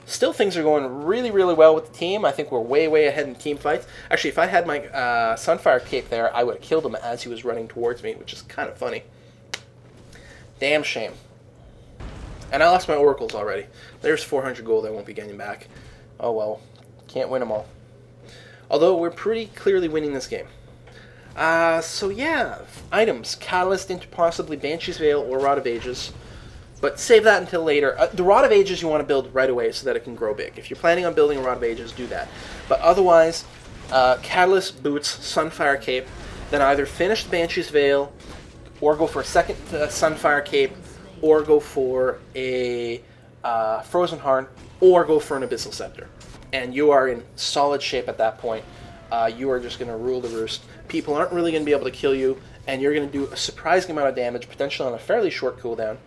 Still, things are going really, really well with the team. I think we're way, way ahead in team fights. Actually, if I had my Sunfire Cape there, I would have killed him as he was running towards me, which is kind of funny. Damn shame. And I lost my oracles already. There's 400 gold I won't be getting back. Oh well. Can't win them all. Although we're pretty clearly winning this game. So yeah. Items. Catalyst into possibly Banshee's Veil or Rod of Ages. But save that until later. The Rod of Ages you want to build right away so that it can grow big. If you're planning on building a Rod of Ages, do that. But otherwise, Catalyst, Boots, Sunfire Cape. Then either finish the Banshee's Veil, or go for a second Sunfire Cape, or go for a Frozen Heart, or go for an Abyssal Scepter. And you are in solid shape at that point. You are just going to rule the roost. People aren't really going to be able to kill you, and you're going to do a surprising amount of damage, potentially on a fairly short cooldown.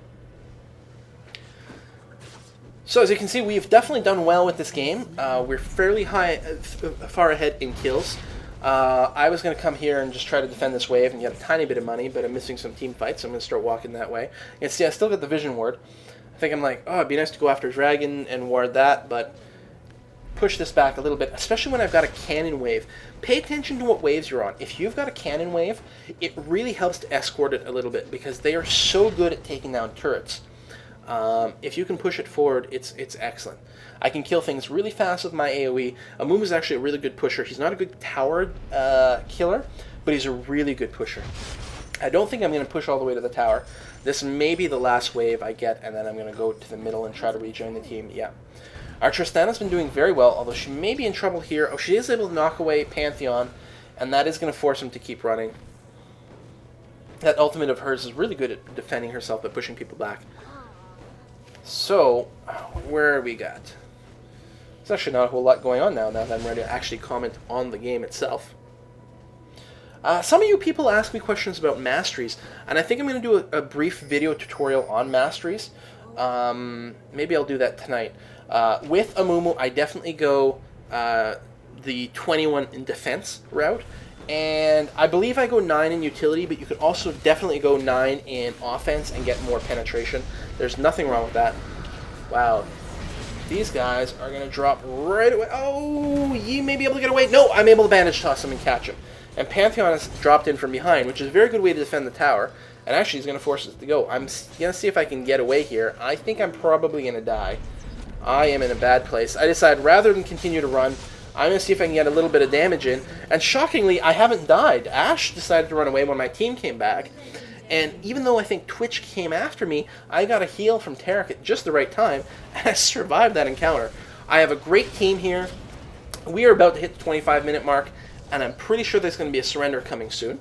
So as you can see, we've definitely done well with this game. We're fairly far ahead in kills. I was going to come here and just try to defend this wave and get a tiny bit of money, but I'm missing some team fights, so I'm going to start walking that way. And see, I still got the Vision Ward. I think I'm like, oh, it'd be nice to go after Dragon and ward that, but push this back a little bit, especially when I've got a cannon wave. Pay attention to what waves you're on. If you've got a cannon wave, it really helps to escort it a little bit, because they are so good at taking down turrets. If you can push it forward, it's excellent. I can kill things really fast with my AoE. Amumu is actually a really good pusher. He's not a good tower killer, but he's a really good pusher. I don't think I'm going to push all the way to the tower. This may be the last wave I get, and then I'm going to go to the middle and try to rejoin the team. Yeah. Our Tristana's been doing very well, although she may be in trouble here. Oh, she is able to knock away Pantheon, and that is going to force him to keep running. That ultimate of hers is really good at defending herself by pushing people back. So, where we got? There's actually not a whole lot going on now that I'm ready to actually comment on the game itself. Some of you people ask me questions about masteries, and I think I'm going to do a brief video tutorial on masteries. Maybe I'll do that tonight. With Amumu, I definitely go the 21 in defense route, and I believe I go 9 in utility, but you could also definitely go 9 in offense and get more penetration. There's nothing wrong with that. Wow. These guys are going to drop right away. Oh, you may be able to get away. No, I'm able to bandage toss him and catch him. And Pantheon has dropped in from behind, which is a very good way to defend the tower. And actually, he's going to force us to go. I'm going to see if I can get away here. I think I'm probably going to die. I am in a bad place. I decide rather than continue to run, I'm going to see if I can get a little bit of damage in. And shockingly, I haven't died. Ash decided to run away when my team came back. And even though I think Twitch came after me, I got a heal from Tarek at just the right time, and I survived that encounter. I have a great team here. We are about to hit the 25-minute mark, and I'm pretty sure there's going to be a surrender coming soon.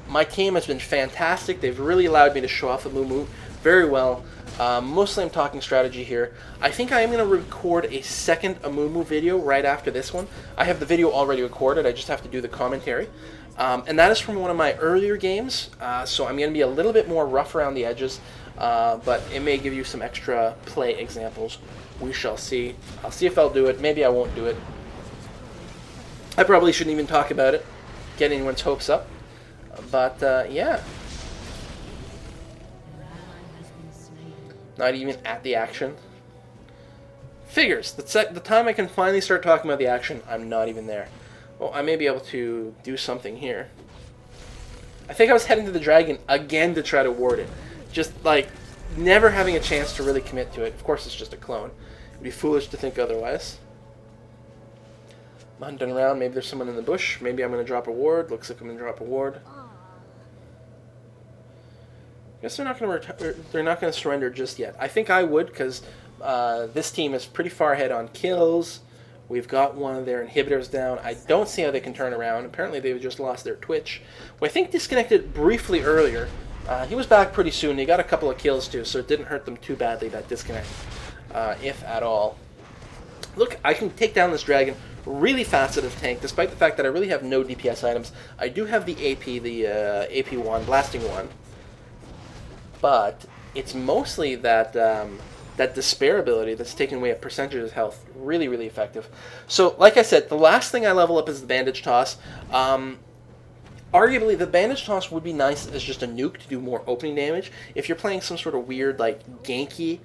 My team has been fantastic. They've really allowed me to show off Amumu very well. Mostly I'm talking strategy here. I think I am going to record a second Amumu video right after this one. I have the video already recorded. I just have to do the commentary. And that is from one of my earlier games, so I'm going to be a little bit more rough around the edges, but it may give you some extra play examples. We shall see. I'll see if I'll do it. Maybe I won't do it. I probably shouldn't even talk about it, get anyone's hopes up, but yeah. Not even at the action. Figures. The time I can finally start talking about the action, I'm not even there. Well, I may be able to do something here. I think I was heading to the dragon again to try to ward it. Just, like, never having a chance to really commit to it. Of course, it's just a clone. It'd be foolish to think otherwise. I'm hunting around. Maybe there's someone in the bush. Maybe I'm going to drop a ward. Looks like I'm going to drop a ward. I guess they're not going to surrender just yet. I think I would, because this team is pretty far ahead on kills. We've got one of their inhibitors down. I don't see how they can turn around. Apparently they've just lost their Twitch, who I think disconnected briefly earlier. He was back pretty soon. He got a couple of kills too, so it didn't hurt them too badly, that disconnect, if at all. Look, I can take down this dragon really fast out of tank, despite the fact that I really have no DPS items. I do have the AP, the AP wand, blasting wand. But it's mostly that that despair ability that's taking away a percentage of health. Really, really effective. So, like I said, the last thing I level up is the bandage toss. Arguably, the bandage toss would be nice as just a nuke to do more opening damage. If you're playing some sort of weird, like, ganky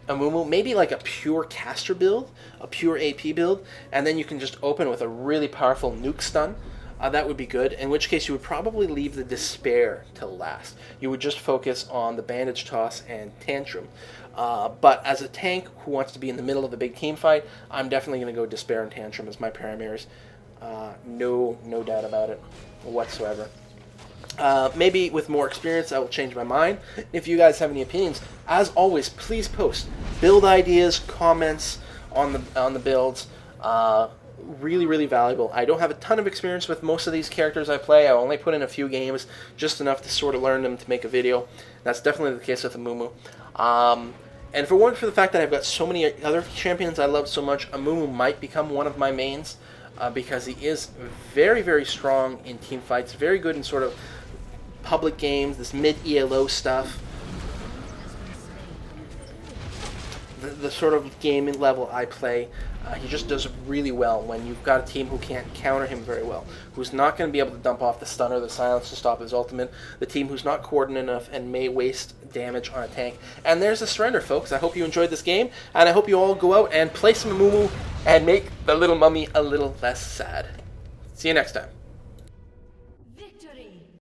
Amumu, maybe like a pure caster build, a pure AP build, and then you can just open with a really powerful nuke stun. That would be good, in which case you would probably leave the Despair till last. You would just focus on the Bandage Toss and Tantrum. But as a tank who wants to be in the middle of the big team fight, I'm definitely going to go Despair and Tantrum as my primaries. No doubt about it whatsoever. Maybe with more experience I will change my mind. If you guys have any opinions, as always, please post build ideas, comments on the builds. Really valuable. I don't have a ton of experience with most of these characters I play. I only put in a few games, just enough to sort of learn them to make a video. That's definitely the case with Amumu. And for the fact that I've got so many other champions I love so much, Amumu might become one of my mains because he is very strong in team fights, very good in sort of public games, this mid-ELO stuff. The sort of gaming level I play, he just does really well when you've got a team who can't counter him very well, who's not going to be able to dump off the stun or the silence to stop his ultimate, the team who's not coordinated enough and may waste damage on a tank. And there's the surrender, folks. I hope you enjoyed this game, and I hope you all go out and play some Amumu and make the little mummy a little less sad. See you next time.